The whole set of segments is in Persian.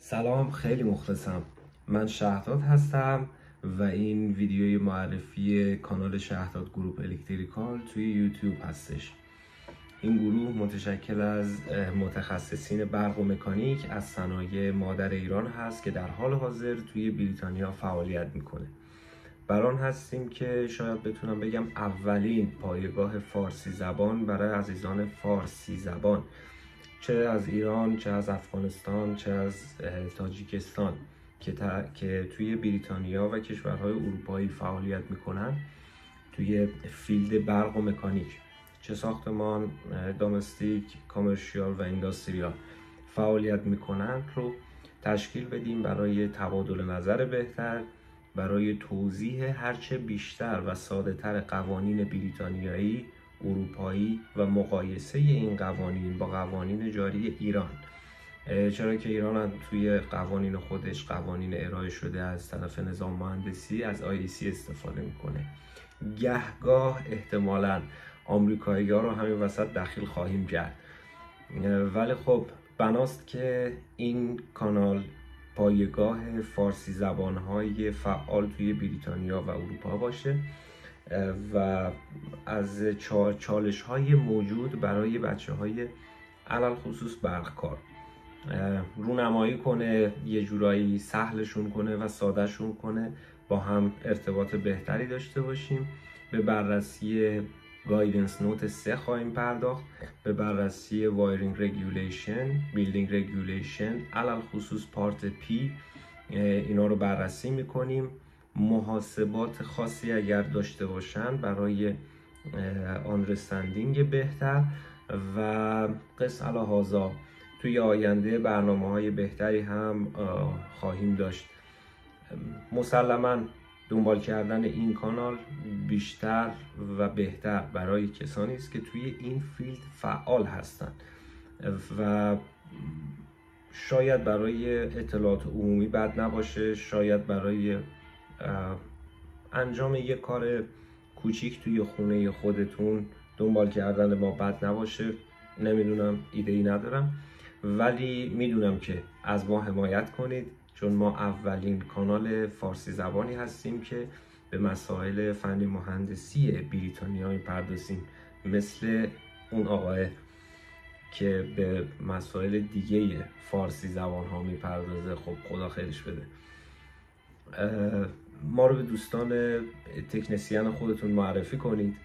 سلام، خیلی مخلصم. من شهداد هستم و این ویدیوی معرفی کانال شهداد گروپ الکتریکال توی یوتیوب هستش. این گروه متشکل از متخصصین برق و مکانیک از صنایع مادر ایران هست که در حال حاضر توی بریتانیا فعالیت میکنه. بران هستیم که شاید بتونم بگم اولین پایگاه فارسی زبان برای عزیزان فارسی زبان، چه از ایران، چه از افغانستان، چه از تاجیکستان که توی بریتانیا و کشورهای اروپایی فعالیت میکنن توی فیلد برق و مکانیک، چه ساختمان، دامستیک، کامرشیال و اینداستریال فعالیت میکنن رو تشکیل بدیم برای تبادل نظر بهتر، برای توضیح هرچه بیشتر و ساده تر قوانین بریتانیایی، اروپایی و مقایسه این قوانین با قوانین جاری ایران، چرا که ایران هم توی قوانین خودش قوانین ارائه شده از طرف نظام مهندسی از IEC استفاده میکنه. گهگاه احتمالاً آمریکایی‌ها رو همین وسط دخیل خواهیم کرد، ولی خب بناست که این کانال پایگاه فارسی زبان‌های فعال توی بریتانیا و اروپا باشه و از چالش‌های موجود برای بچه‌های علل خصوص برقکار رونمایی کنه، یه جورایی سهلشون کنه و سادهشون کنه، با هم ارتباط بهتری داشته باشیم. به بررسی گایدنس نوت 3 خواهیم پرداخت، به بررسی وایرینگ رگولیشن، بیلدینگ رگولیشن، علل خصوص پارت پی، اینا رو بررسی میکنیم. محاسبات خاصی اگر داشته باشن برای آندرستندینگ بهتر و قص الهازا توی آینده برنامه‌های بهتری هم خواهیم داشت. مسلماً دنبال کردن این کانال بیشتر و بهتر برای کسانی است که توی این فیلد فعال هستند و شاید برای اطلاعات عمومی بد نباشه، شاید برای انجام یک کار کوچیک توی خونه خودتون دنبال کردن ما بد نباشه. نمیدونم، ایده‌ای ندارم، ولی میدونم که از ما حمایت کنید، چون ما اولین کانال فارسی زبانی هستیم که به مسائل فنی مهندسی بریتانیا میپردازیم، مثل اون آقای که به مسائل دیگه فارسی زبان ها میپردازه. خب خدا خیرش بده. ما رو به دوستان تکنسین خودتون معرفی کنید،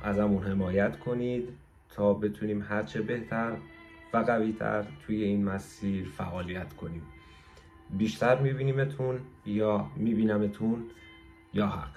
ازمون حمایت کنید تا بتونیم هرچه بهتر و قوی‌تر توی این مسیر فعالیت کنیم. بیشتر میبینیمتون یا میبینمتون یا حق.